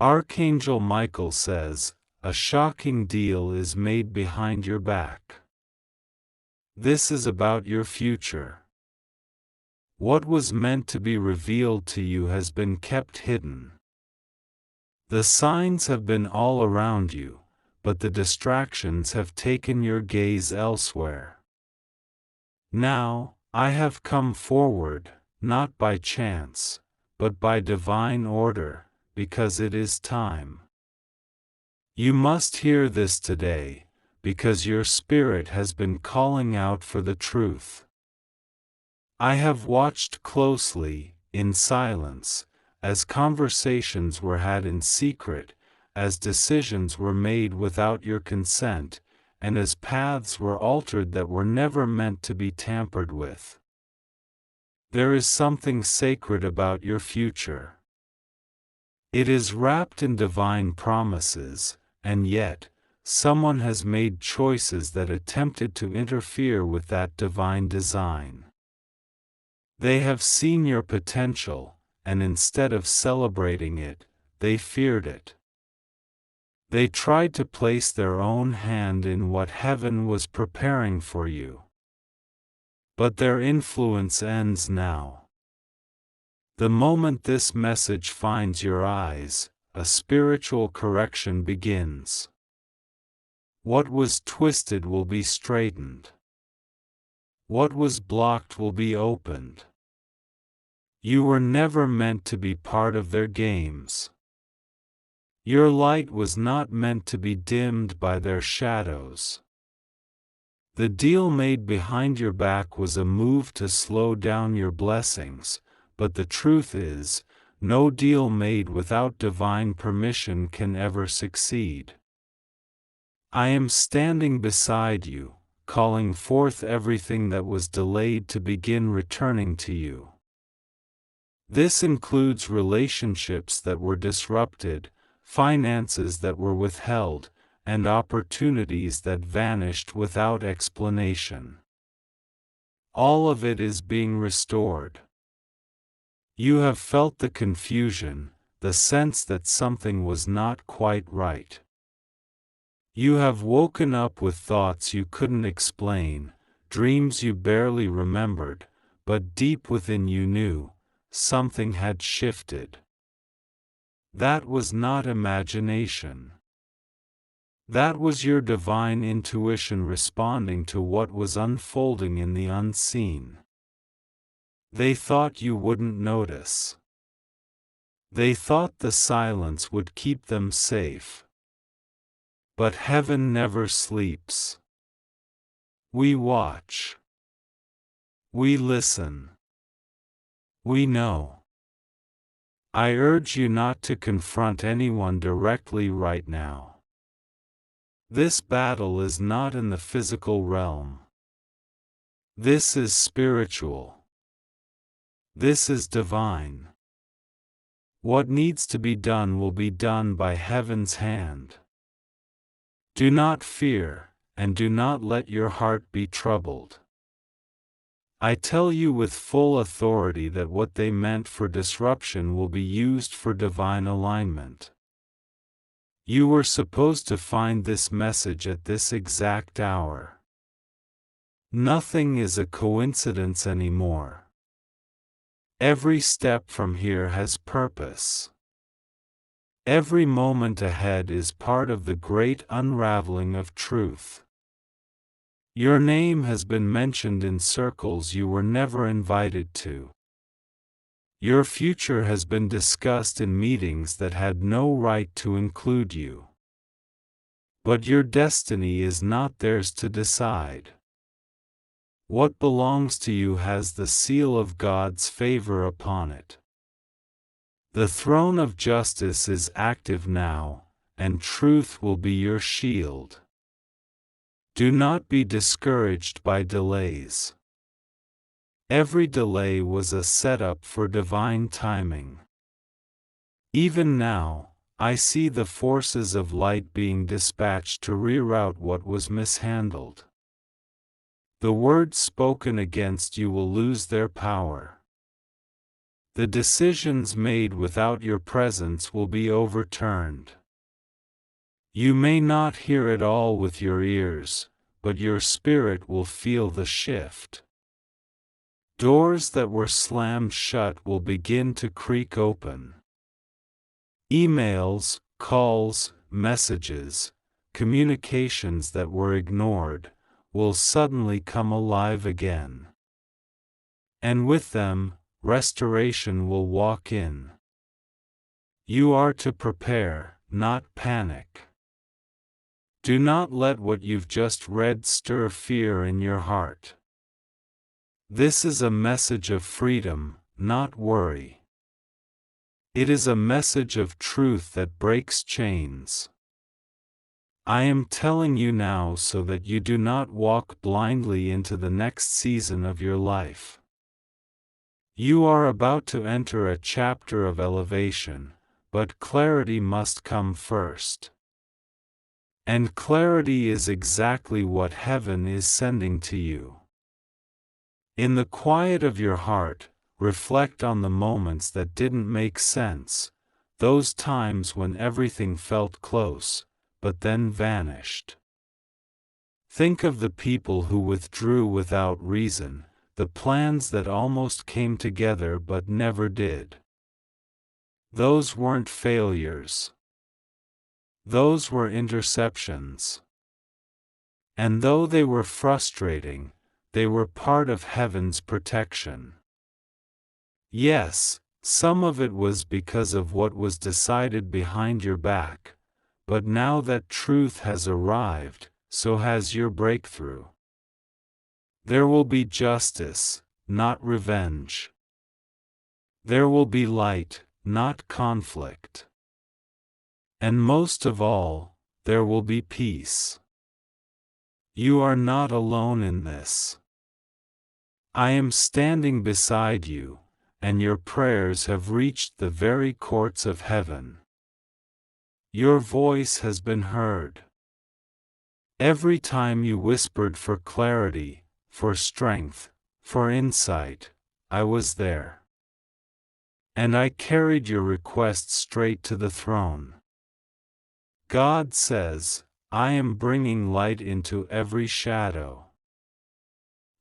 Archangel Michael says, a shocking deal is made behind your back. This is about your future. What was meant to be revealed to you has been kept hidden. The signs have been all around you, but the distractions have taken your gaze elsewhere. Now, I have come forward, not by chance, but by divine order, because it is time. You must hear this today, because your spirit has been calling out for the truth. I have watched closely, in silence, as conversations were had in secret, as decisions were made without your consent, and as paths were altered that were never meant to be tampered with. There is something sacred about your future. It is wrapped in divine promises, and yet, someone has made choices that attempted to interfere with that divine design. They have seen your potential, and instead of celebrating it, they feared it. They tried to place their own hand in what heaven was preparing for you. But their influence ends now. The moment this message finds your eyes, a spiritual correction begins. What was twisted will be straightened. What was blocked will be opened. You were never meant to be part of their games. Your light was not meant to be dimmed by their shadows. The deal made behind your back was a move to slow down your blessings, but the truth is, no deal made without divine permission can ever succeed. I am standing beside you, calling forth everything that was delayed to begin returning to you. This includes relationships that were disrupted, finances that were withheld, and opportunities that vanished without explanation. All of it is being restored. You have felt the confusion, the sense that something was not quite right. You have woken up with thoughts you couldn't explain, dreams you barely remembered, but deep within you knew, something had shifted. That was not imagination. That was your divine intuition responding to what was unfolding in the unseen. They thought you wouldn't notice. They thought the silence would keep them safe. But heaven never sleeps. We watch. We listen. We know. I urge you not to confront anyone directly right now. This battle is not in the physical realm. This is spiritual. This is divine. What needs to be done will be done by heaven's hand. Do not fear, and do not let your heart be troubled. I tell you with full authority that what they meant for disruption will be used for divine alignment. You were supposed to find this message at this exact hour. Nothing is a coincidence anymore. Every step from here has purpose. Every moment ahead is part of the great unraveling of truth. Your name has been mentioned in circles you were never invited to. Your future has been discussed in meetings that had no right to include you. But your destiny is not theirs to decide. What belongs to you has the seal of God's favor upon it. The throne of justice is active now, and truth will be your shield. Do not be discouraged by delays. Every delay was a setup for divine timing. Even now, I see the forces of light being dispatched to reroute what was mishandled. The words spoken against you will lose their power. The decisions made without your presence will be overturned. You may not hear it all with your ears, but your spirit will feel the shift. Doors that were slammed shut will begin to creak open. Emails, calls, messages, communications that were ignored, will suddenly come alive again. And with them, restoration will walk in. You are to prepare, not panic. Do not let what you've just read stir fear in your heart. This is a message of freedom, not worry. It is a message of truth that breaks chains. I am telling you now so that you do not walk blindly into the next season of your life. You are about to enter a chapter of elevation, but clarity must come first. And clarity is exactly what heaven is sending to you. In the quiet of your heart, reflect on the moments that didn't make sense, those times when everything felt close, but then vanished. Think of the people who withdrew without reason, the plans that almost came together but never did. Those weren't failures. Those were interceptions. And though they were frustrating, they were part of heaven's protection. Yes, some of it was because of what was decided behind your back, but now that truth has arrived, so has your breakthrough. There will be justice, not revenge. There will be light, not conflict. And most of all, there will be peace. You are not alone in this. I am standing beside you, and your prayers have reached the very courts of heaven. Your voice has been heard. Every time you whispered for clarity, for strength, for insight, I was there. And I carried your request straight to the throne. God says, I am bringing light into every shadow.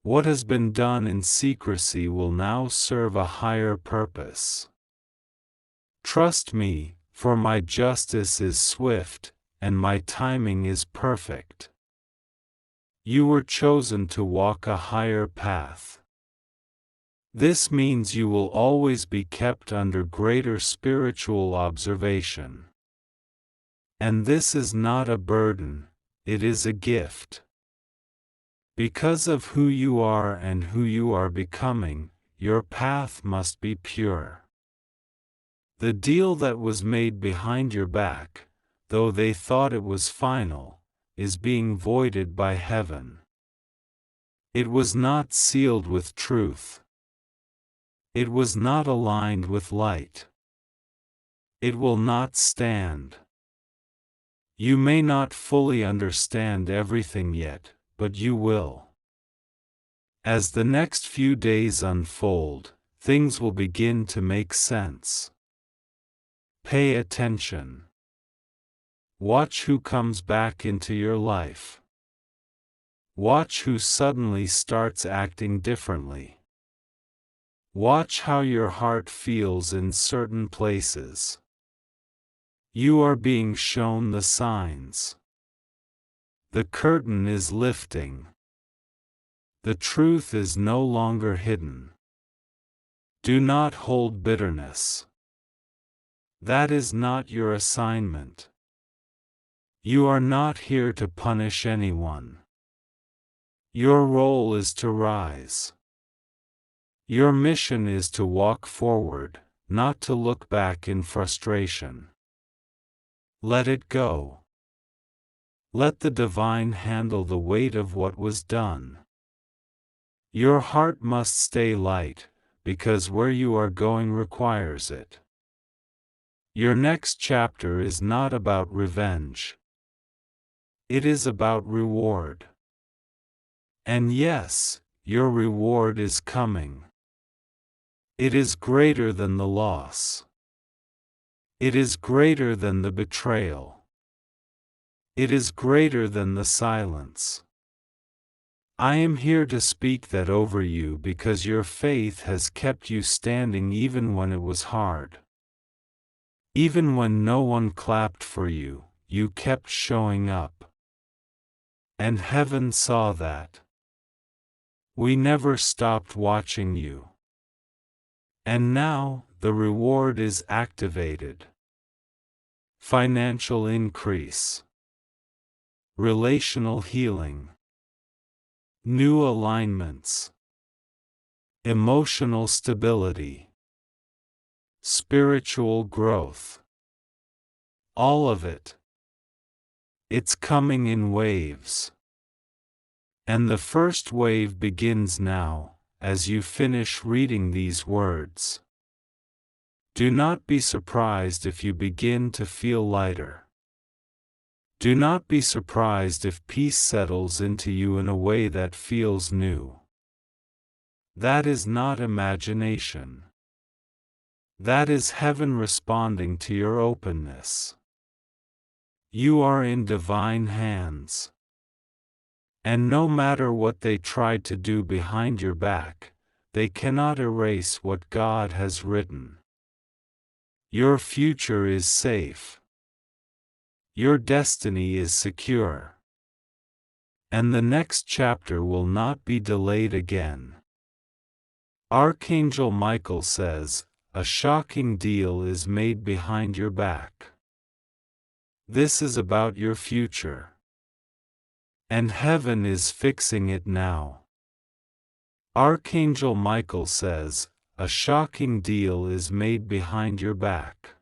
What has been done in secrecy will now serve a higher purpose. Trust me, for my justice is swift, and my timing is perfect. You were chosen to walk a higher path. This means you will always be kept under greater spiritual observation. And this is not a burden, it is a gift. Because of who you are and who you are becoming, your path must be pure. The deal that was made behind your back, though they thought it was final, is being voided by heaven. It was not sealed with truth. It was not aligned with light. It will not stand. You may not fully understand everything yet, but you will. As the next few days unfold, things will begin to make sense. Pay attention. Watch who comes back into your life. Watch who suddenly starts acting differently. Watch how your heart feels in certain places. You are being shown the signs. The curtain is lifting. The truth is no longer hidden. Do not hold bitterness. That is not your assignment. You are not here to punish anyone. Your role is to rise. Your mission is to walk forward, not to look back in frustration. Let it go. Let the divine handle the weight of what was done. Your heart must stay light, because where you are going requires it. Your next chapter is not about revenge. It is about reward. And yes, your reward is coming. It is greater than the loss. It is greater than the betrayal. It is greater than the silence. I am here to speak that over you because your faith has kept you standing even when it was hard. Even when no one clapped for you, you kept showing up. And heaven saw that. We never stopped watching you. And now, the reward is activated. Financial increase. Relational healing. New alignments. Emotional stability. Spiritual growth. All of it. It's coming in waves. And the first wave begins now, as you finish reading these words. Do not be surprised if you begin to feel lighter. Do not be surprised if peace settles into you in a way that feels new. That is not imagination. That is heaven responding to your openness. You are in divine hands. And no matter what they tried to do behind your back, they cannot erase what God has written. Your future is safe. Your destiny is secure. And the next chapter will not be delayed again. Archangel Michael says, a shocking deal is made behind your back. This is about your future. And heaven is fixing it now. Archangel Michael says, a shocking deal is made behind your back.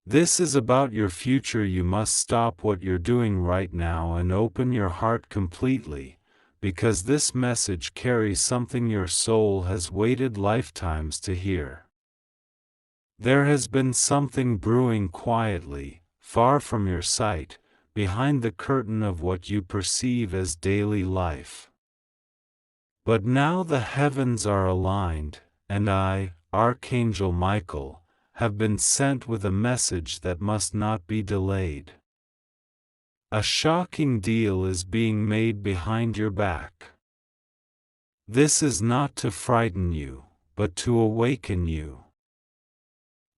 This is about your future. You must stop what you're doing right now and open your heart completely, because this message carries something your soul has waited lifetimes to hear. There has been something brewing quietly, far from your sight, behind the curtain of what you perceive as daily life. But now the heavens are aligned, and I, Archangel Michael, have been sent with a message that must not be delayed. A shocking deal is being made behind your back. This is not to frighten you, but to awaken you.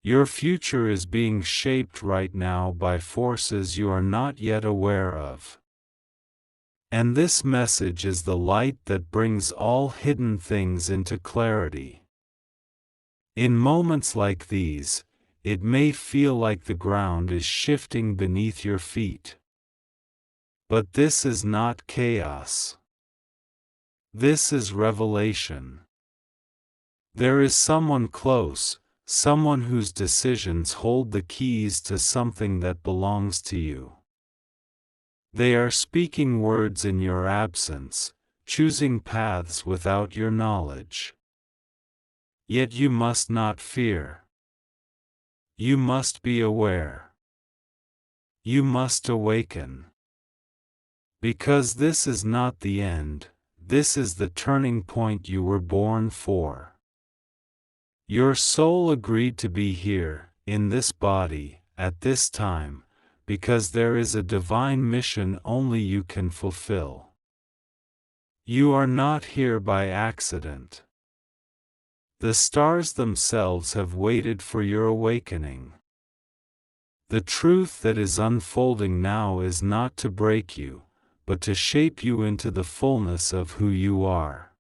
Your future is being shaped right now by forces you are not yet aware of. And this message is the light that brings all hidden things into clarity. In moments like these, it may feel like the ground is shifting beneath your feet. But this is not chaos. This is revelation. There is someone close, someone whose decisions hold the keys to something that belongs to you. They are speaking words in your absence, choosing paths without your knowledge. Yet you must not fear. You must be aware. You must awaken. Because this is not the end, this is the turning point you were born for. Your soul agreed to be here, in this body, at this time, because there is a divine mission only you can fulfill. You are not here by accident. The stars themselves have waited for your awakening. The truth that is unfolding now is not to break you, but to shape you into the fullness of who you are.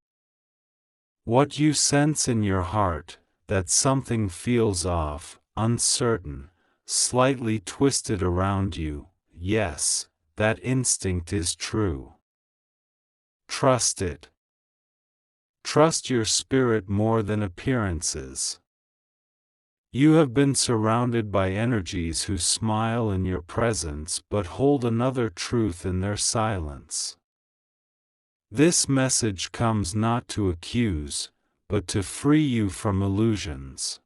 What you sense in your heart, that something feels off, uncertain, slightly twisted around you, yes, that instinct is true. Trust it. Trust your spirit more than appearances. You have been surrounded by energies who smile in your presence but hold another truth in their silence. This message comes not to accuse, but to free you from illusions.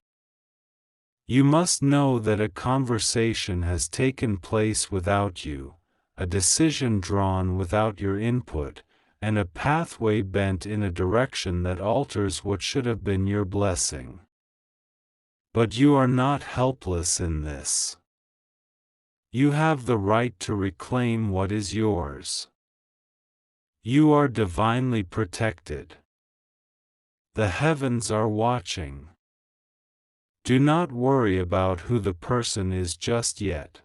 You must know that a conversation has taken place without you, a decision drawn without your input, and a pathway bent in a direction that alters what should have been your blessing. But you are not helpless in this. You have the right to reclaim what is yours. You are divinely protected. The heavens are watching. Do not worry about who the person is just yet.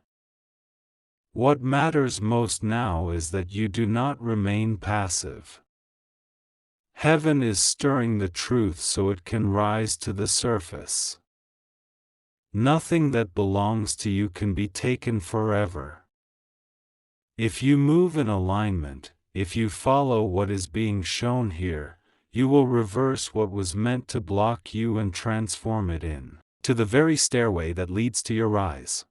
What matters most now is that you do not remain passive. Heaven is stirring the truth so it can rise to the surface. Nothing that belongs to you can be taken forever. If you move in alignment, if you follow what is being shown here, you will reverse what was meant to block you and transform it to the very stairway that leads to your rise.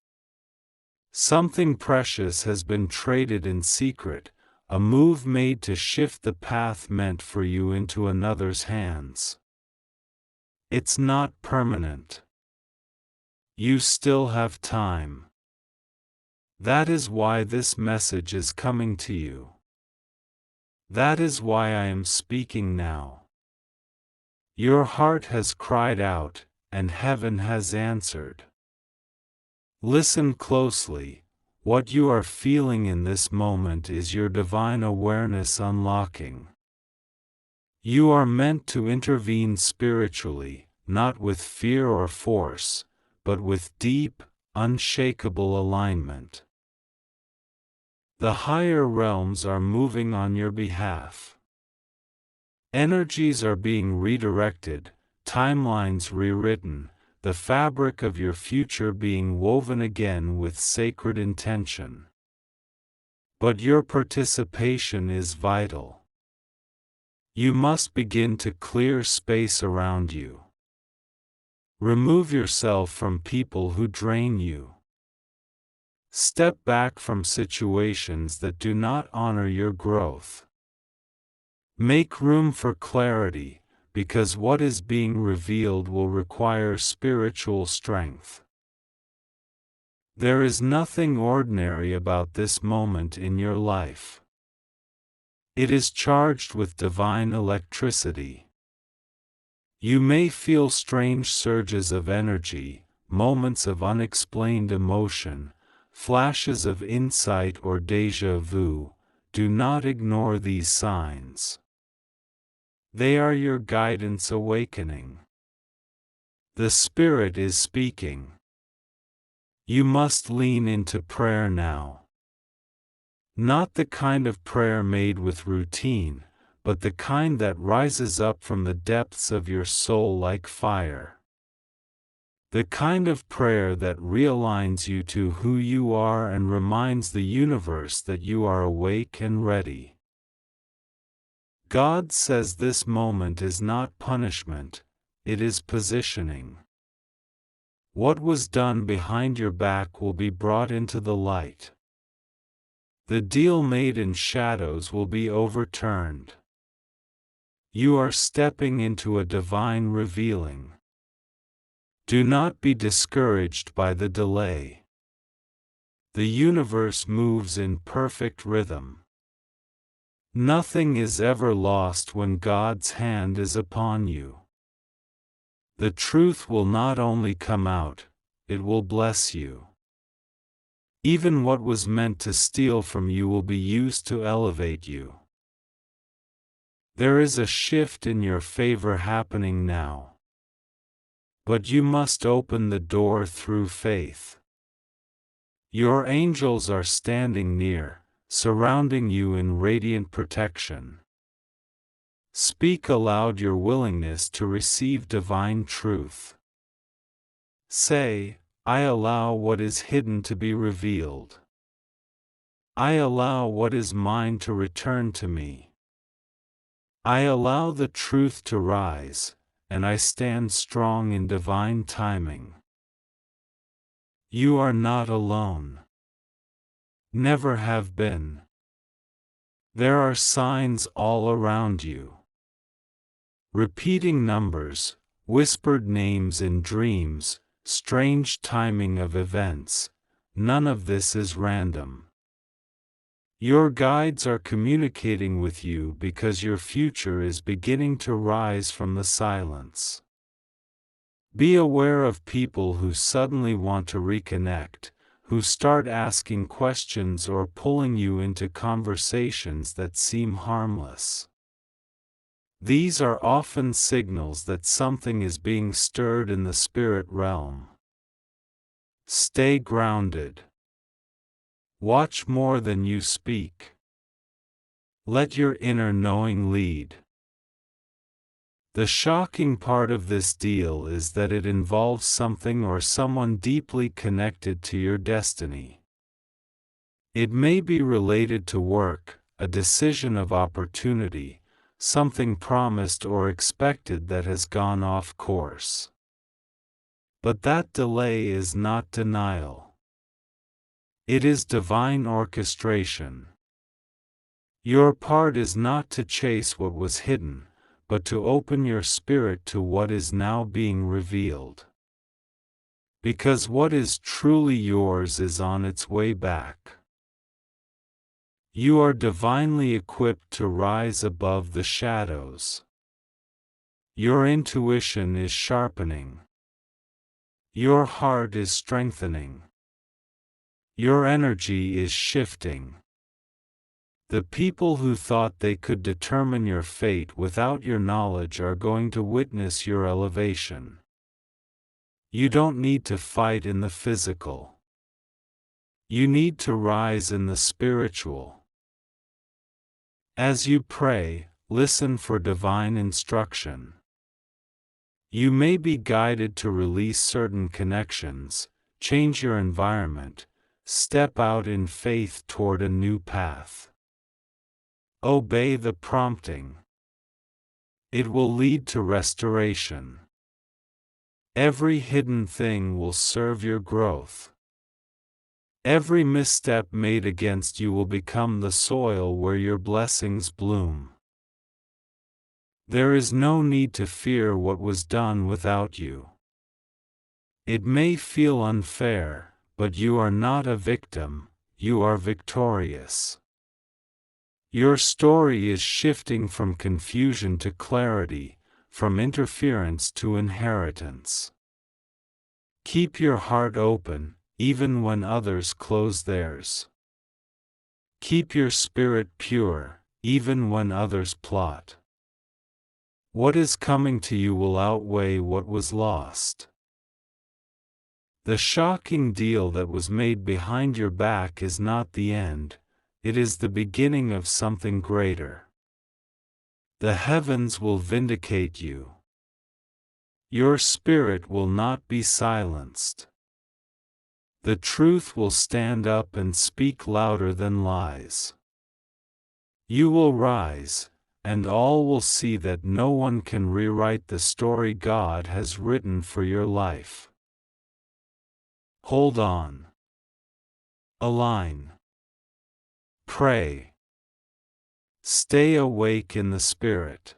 Something precious has been traded in secret, a move made to shift the path meant for you into another's hands. It's not permanent. You still have time. That is why this message is coming to you. That is why I am speaking now. Your heart has cried out, and heaven has answered. Listen closely. What you are feeling in this moment is your divine awareness unlocking. You are meant to intervene spiritually, not with fear or force, but with deep, unshakable alignment. The higher realms are moving on your behalf. Energies are being redirected, timelines rewritten, the fabric of your future being woven again with sacred intention. But your participation is vital. You must begin to clear space around you. Remove yourself from people who drain you. Step back from situations that do not honor your growth. Make room for clarity, because what is being revealed will require spiritual strength. There is nothing ordinary about this moment in your life. It is charged with divine electricity. You may feel strange surges of energy, moments of unexplained emotion, flashes of insight or déjà vu. Do not ignore these signs. They are your guidance awakening. The Spirit is speaking. You must lean into prayer now. Not the kind of prayer made with routine, but the kind that rises up from the depths of your soul like fire. The kind of prayer that realigns you to who you are and reminds the universe that you are awake and ready. God says this moment is not punishment, it is positioning. What was done behind your back will be brought into the light. The deal made in shadows will be overturned. You are stepping into a divine revealing. Do not be discouraged by the delay. The universe moves in perfect rhythm. Nothing is ever lost when God's hand is upon you. The truth will not only come out, it will bless you. Even what was meant to steal from you will be used to elevate you. There is a shift in your favor happening now. But you must open the door through faith. Your angels are standing near, surrounding you in radiant protection. Speak aloud your willingness to receive divine truth. Say, I allow what is hidden to be revealed. I allow what is mine to return to me. I allow the truth to rise, and I stand strong in divine timing. You are not alone. Never have been. There are signs all around you. Repeating numbers, whispered names in dreams, strange timing of events, none of this is random. Your guides are communicating with you because your future is beginning to rise from the silence. Be aware of people who suddenly want to reconnect, who start asking questions or pulling you into conversations that seem harmless. These are often signals that something is being stirred in the spirit realm. Stay grounded. Watch more than you speak. Let your inner knowing lead. The shocking part of this deal is that it involves something or someone deeply connected to your destiny. It may be related to work, a decision of opportunity, something promised or expected that has gone off course. But that delay is not denial. It is divine orchestration. Your part is not to chase what was hidden, but to open your spirit to what is now being revealed. Because what is truly yours is on its way back. You are divinely equipped to rise above the shadows. Your intuition is sharpening. Your heart is strengthening. Your energy is shifting. The people who thought they could determine your fate without your knowledge are going to witness your elevation. You don't need to fight in the physical. You need to rise in the spiritual. As you pray, listen for divine instruction. You may be guided to release certain connections, change your environment, step out in faith toward a new path. Obey the prompting. It will lead to restoration. Every hidden thing will serve your growth. Every misstep made against you will become the soil where your blessings bloom. There is no need to fear what was done without you. It may feel unfair, but you are not a victim, you are victorious. Your story is shifting from confusion to clarity, from interference to inheritance. Keep your heart open, even when others close theirs. Keep your spirit pure, even when others plot. What is coming to you will outweigh what was lost. The shocking deal that was made behind your back is not the end. It is the beginning of something greater. The heavens will vindicate you. Your spirit will not be silenced. The truth will stand up and speak louder than lies. You will rise, and all will see that no one can rewrite the story God has written for your life. Hold on. Align. Pray. Stay awake in the spirit.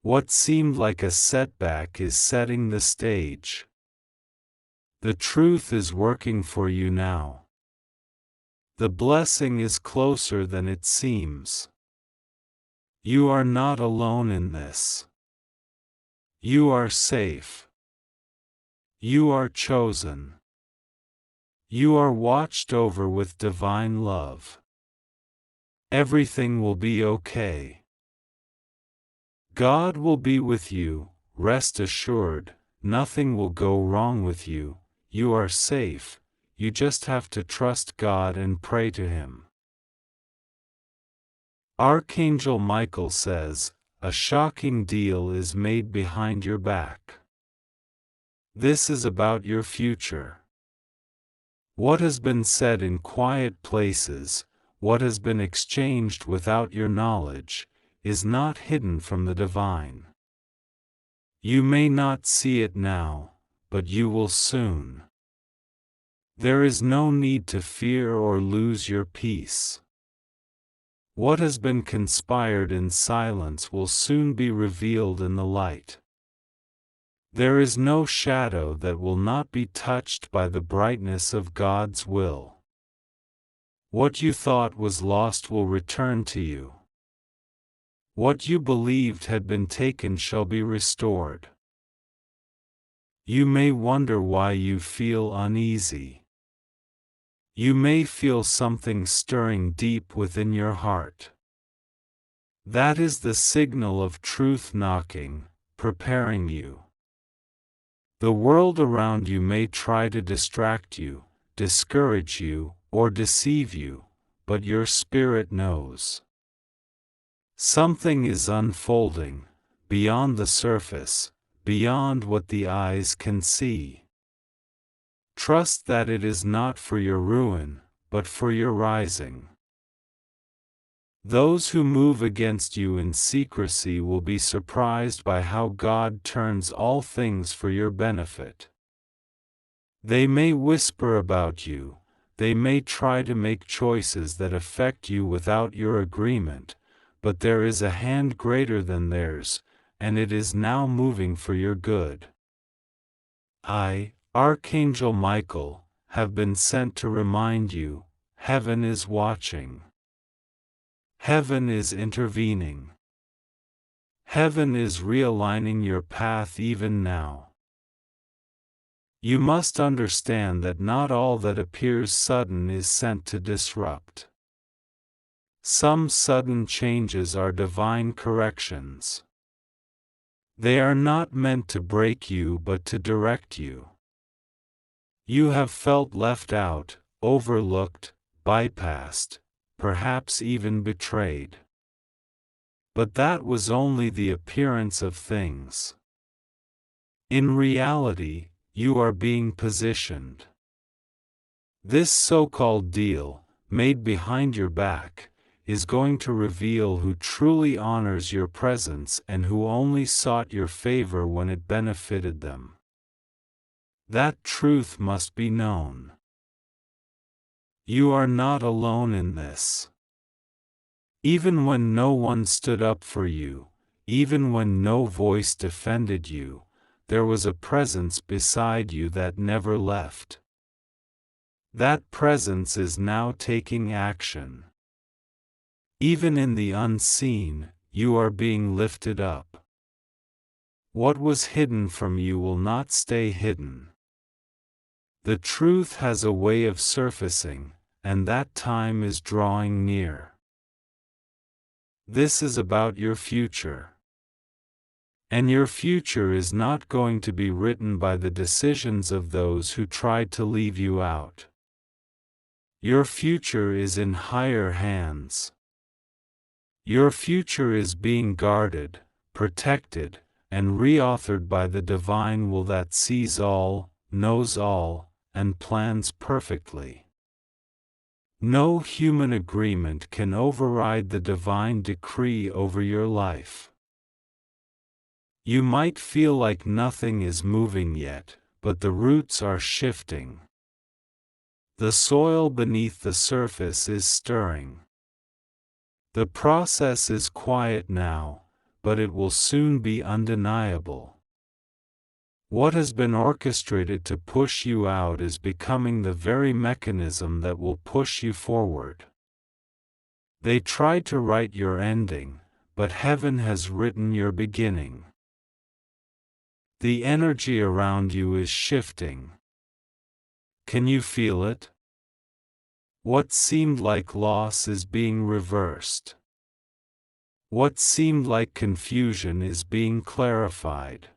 What seemed like a setback is setting the stage. The truth is working for you now. The blessing is closer than it seems. You are not alone in this. You are safe. You are chosen. You are watched over with divine love. Everything will be okay. God will be with you, rest assured, nothing will go wrong with you, you are safe, you just have to trust God and pray to Him. Archangel Michael says, a shocking deal is made behind your back. This is about your future. What has been said in quiet places, what has been exchanged without your knowledge, is not hidden from the divine. You may not see it now, but you will soon. There is no need to fear or lose your peace. What has been conspired in silence will soon be revealed in the light. There is no shadow that will not be touched by the brightness of God's will. What you thought was lost will return to you. What you believed had been taken shall be restored. You may wonder why you feel uneasy. You may feel something stirring deep within your heart. That is the signal of truth knocking, preparing you. The world around you may try to distract you, discourage you, or deceive you, but your spirit knows. Something is unfolding, beyond the surface, beyond what the eyes can see. Trust that it is not for your ruin, but for your rising. Those who move against you in secrecy will be surprised by how God turns all things for your benefit. They may whisper about you, they may try to make choices that affect you without your agreement, but there is a hand greater than theirs, and it is now moving for your good. I, Archangel Michael, have been sent to remind you, heaven is watching. Heaven is intervening. Heaven is realigning your path even now. You must understand that not all that appears sudden is sent to disrupt. Some sudden changes are divine corrections. They are not meant to break you but to direct you. You have felt left out, overlooked, bypassed, perhaps even betrayed. But that was only the appearance of things. In reality, you are being positioned. This so-called deal, made behind your back, is going to reveal who truly honors your presence and who only sought your favor when it benefited them. That truth must be known. You are not alone in this. Even when no one stood up for you, even when no voice defended you, there was a presence beside you that never left. That presence is now taking action. Even in the unseen, you are being lifted up. What was hidden from you will not stay hidden. The truth has a way of surfacing, and that time is drawing near. This is about your future. And your future is not going to be written by the decisions of those who tried to leave you out. Your future is in higher hands. Your future is being guarded, protected, and reauthored by the divine will that sees all, knows all, and plans perfectly. No human agreement can override the divine decree over your life. You might feel like nothing is moving yet, but the roots are shifting. The soil beneath the surface is stirring. The process is quiet now, but it will soon be undeniable. What has been orchestrated to push you out is becoming the very mechanism that will push you forward. They tried to write your ending, but heaven has written your beginning. The energy around you is shifting. Can you feel it? What seemed like loss is being reversed. What seemed like confusion is being clarified.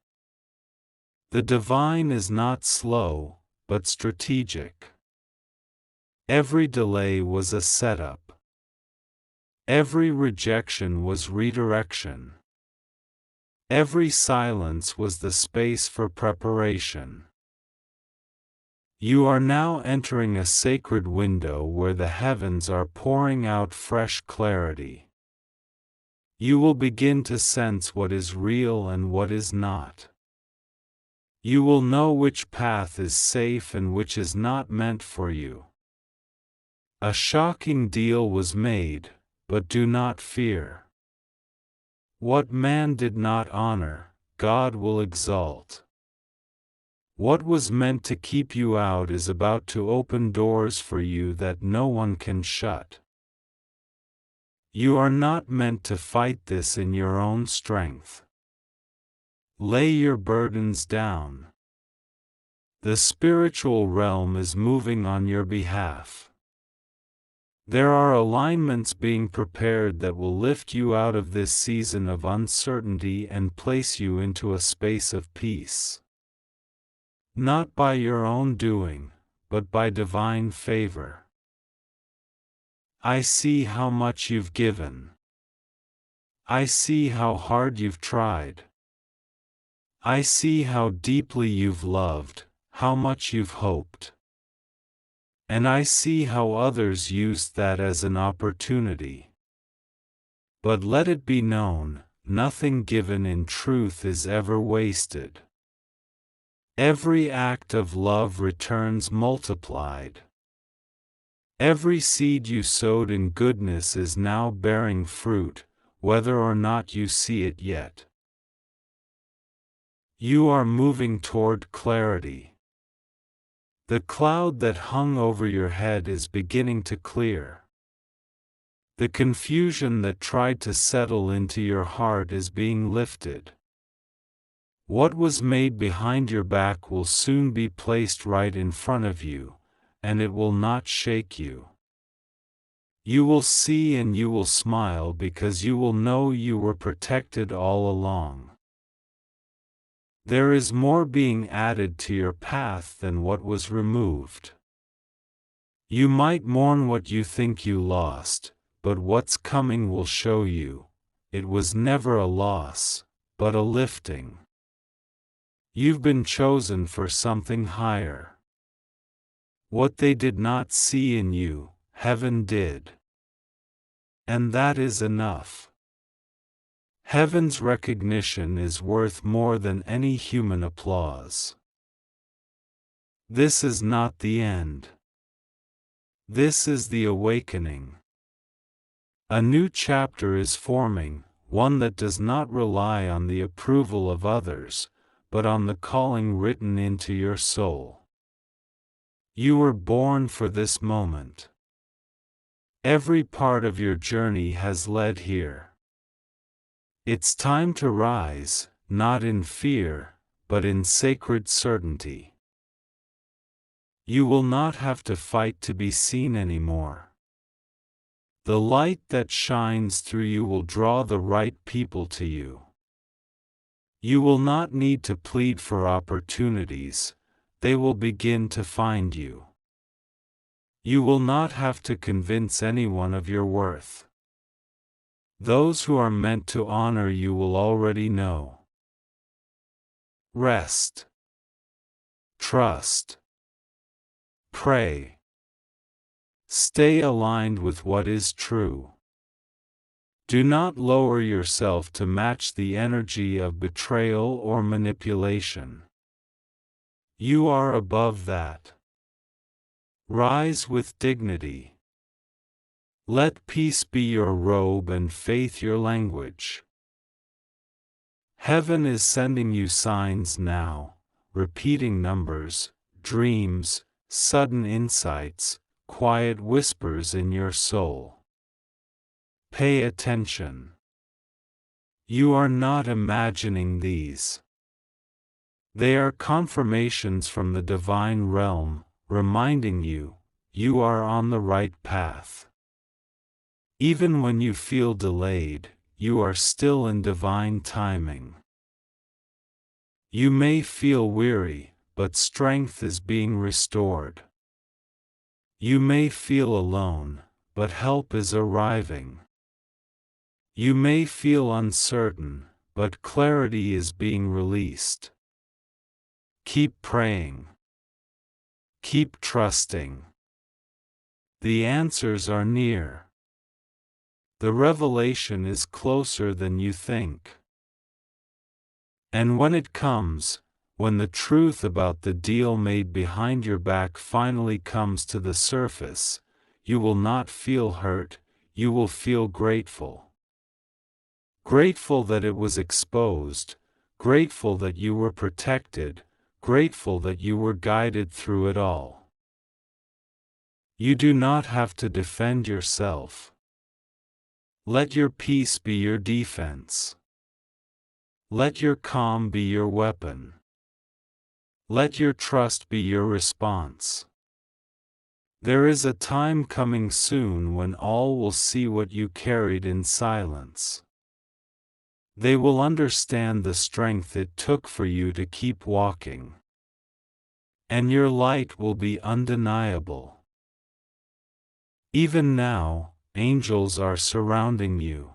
The divine is not slow, but strategic. Every delay was a setup. Every rejection was redirection. Every silence was the space for preparation. You are now entering a sacred window where the heavens are pouring out fresh clarity. You will begin to sense what is real and what is not. You will know which path is safe and which is not meant for you. A shocking deal was made, but do not fear. What man did not honor, God will exalt. What was meant to keep you out is about to open doors for you that no one can shut. You are not meant to fight this in your own strength. Lay your burdens down. The spiritual realm is moving on your behalf. There are alignments being prepared that will lift you out of this season of uncertainty and place you into a space of peace. Not by your own doing, but by divine favor. I see how much you've given. I see how hard you've tried. I see how deeply you've loved, how much you've hoped. And I see how others used that as an opportunity. But let it be known, nothing given in truth is ever wasted. Every act of love returns multiplied. Every seed you sowed in goodness is now bearing fruit, whether or not you see it yet. You are moving toward clarity. The cloud that hung over your head is beginning to clear. The confusion that tried to settle into your heart is being lifted. What was made behind your back will soon be placed right in front of you, and it will not shake you. You will see and you will smile because you will know you were protected all along. There is more being added to your path than what was removed. You might mourn what you think you lost, but what's coming will show you, it was never a loss, but a lifting. You've been chosen for something higher. What they did not see in you, heaven did. And that is enough. Heaven's recognition is worth more than any human applause. This is not the end. This is the awakening. A new chapter is forming, one that does not rely on the approval of others, but on the calling written into your soul. You were born for this moment. Every part of your journey has led here. It's time to rise, not in fear, but in sacred certainty. You will not have to fight to be seen anymore. The light that shines through you will draw the right people to you. You will not need to plead for opportunities, they will begin to find you. You will not have to convince anyone of your worth. Those who are meant to honor you will already know. Rest. Trust. Pray. Stay aligned with what is true. Do not lower yourself to match the energy of betrayal or manipulation. You are above that. Rise with dignity. Let peace be your robe and faith your language. Heaven is sending you signs now, repeating numbers, dreams, sudden insights, quiet whispers in your soul. Pay attention. You are not imagining these. They are confirmations from the divine realm, reminding you, you are on the right path. Even when you feel delayed, you are still in divine timing. You may feel weary, but strength is being restored. You may feel alone, but help is arriving. You may feel uncertain, but clarity is being released. Keep praying. Keep trusting. The answers are near. The revelation is closer than you think. And when it comes, when the truth about the deal made behind your back finally comes to the surface, you will not feel hurt, you will feel grateful. Grateful that it was exposed, grateful that you were protected, grateful that you were guided through it all. You do not have to defend yourself. Let your peace be your defense. Let your calm be your weapon. Let your trust be your response. There is a time coming soon when all will see what you carried in silence. They will understand the strength it took for you to keep walking. And your light will be undeniable. Even now, angels are surrounding you.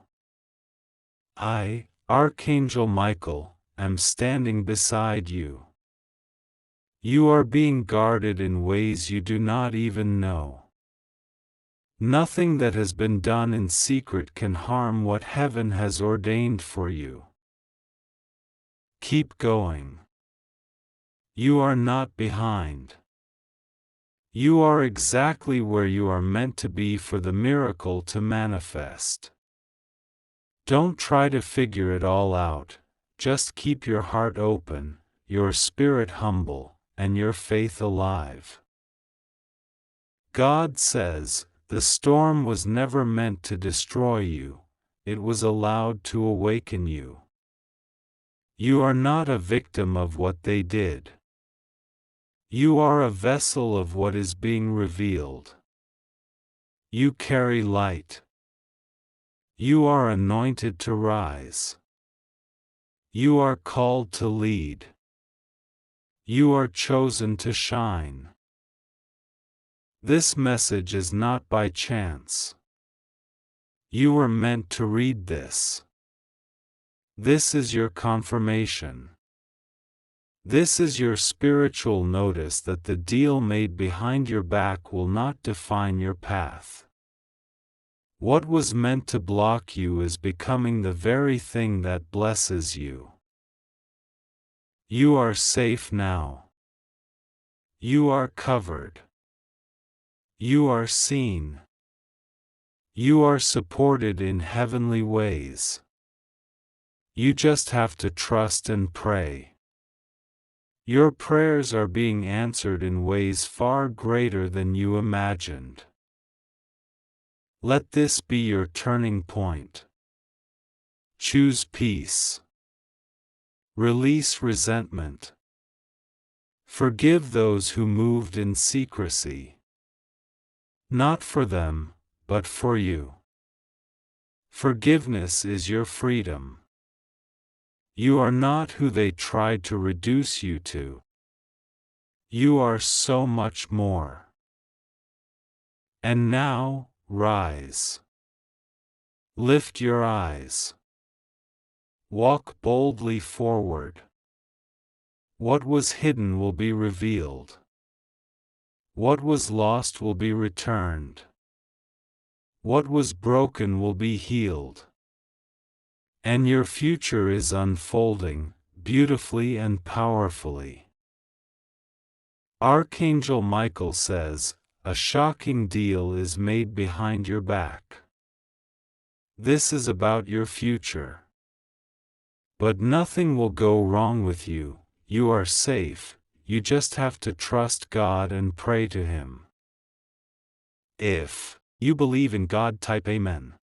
I, Archangel Michael, am standing beside you. You are being guarded in ways you do not even know. Nothing that has been done in secret can harm what heaven has ordained for you. Keep going. You are not behind. You are exactly where you are meant to be for the miracle to manifest. Don't try to figure it all out, just keep your heart open, your spirit humble, and your faith alive. God says, the storm was never meant to destroy you, it was allowed to awaken you. You are not a victim of what they did. You are a vessel of what is being revealed. You carry light. You are anointed to rise. You are called to lead. You are chosen to shine. This message is not by chance. You were meant to read this. This is your confirmation. This is your spiritual notice that the deal made behind your back will not define your path. What was meant to block you is becoming the very thing that blesses you. You are safe now. You are covered. You are seen. You are supported in heavenly ways. You just have to trust and pray. Your prayers are being answered in ways far greater than you imagined. Let this be your turning point. Choose peace. Release resentment. Forgive those who moved in secrecy. Not for them, but for you. Forgiveness is your freedom. You are not who they tried to reduce you to. You are so much more. And now, rise. Lift your eyes. Walk boldly forward. What was hidden will be revealed. What was lost will be returned. What was broken will be healed. And your future is unfolding, beautifully and powerfully. Archangel Michael says, a shocking deal is made behind your back. This is about your future. But nothing will go wrong with you, you are safe, you just have to trust God and pray to Him. If you believe in God, type Amen.